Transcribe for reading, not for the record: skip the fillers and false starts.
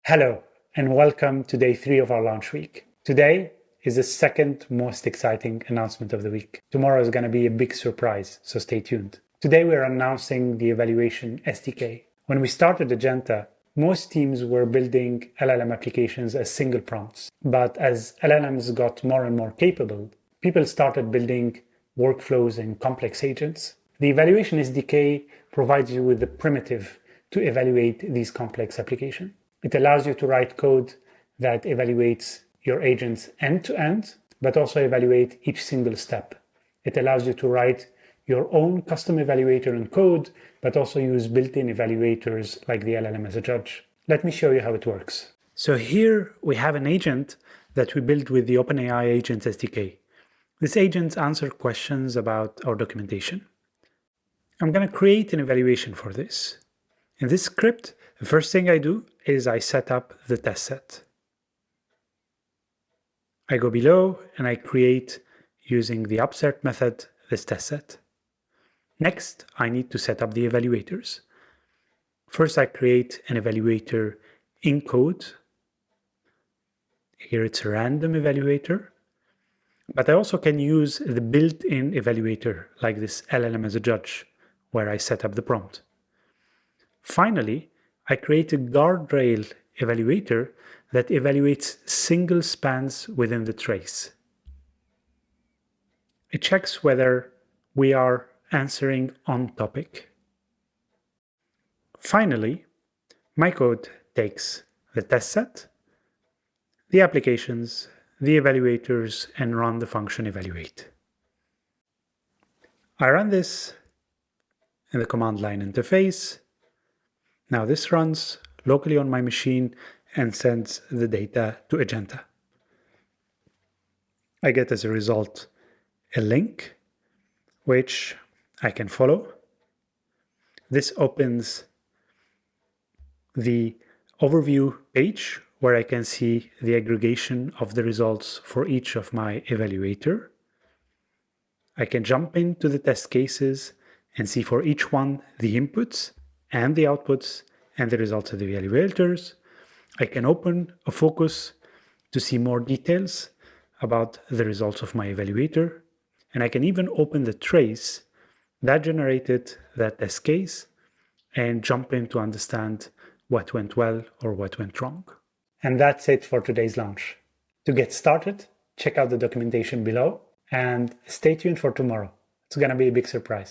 Hello, and welcome to day 3 of our launch week. Today is the second most exciting announcement of the week. Tomorrow is going to be a big surprise, so stay tuned. Today we're announcing the Evaluation SDK. When we started Agenta, most teams were building LLM applications as single prompts. But as LLMs got more and more capable, people started building workflows and complex agents. The Evaluation SDK provides you with the primitive to evaluate these complex applications. It allows you to write code that evaluates your agents end-to-end, but also evaluate each single step. It allows you to write your own custom evaluator in code, but also use built-in evaluators like the LLM-as-a-judge. Let me show you how it works. So here we have an agent that we built with the OpenAI Agents SDK. This agent answers questions about our documentation. I'm going to create an evaluation for this. In this script, the first thing I do is I set up the test set. I go below and I create, using the upsert method, this test set. Next, I need to set up the evaluators. First, I create an evaluator in code. Here it's a random evaluator, but I also can use the built-in evaluator like this LLM-as-a-judge, where I set up the prompt. Finally, I create a guardrail evaluator that evaluates single spans within the trace. It checks whether we are answering on topic. Finally, my code takes the test set, the applications, the evaluators, and run the function evaluate. I run this in the command line interface. Now this runs locally on my machine and sends the data to Agenta. I get as a result a link which I can follow. This opens the overview page where I can see the aggregation of the results for each of my evaluator. I can jump into the test cases and see for each one the inputs and the outputs and the results of the evaluators. I can open a focus to see more details about the results of my evaluator. And I can even open the trace that generated that test case and jump in to understand what went well or what went wrong. And that's it for today's launch. To get started, check out the documentation below and stay tuned for tomorrow. It's going to be a big surprise.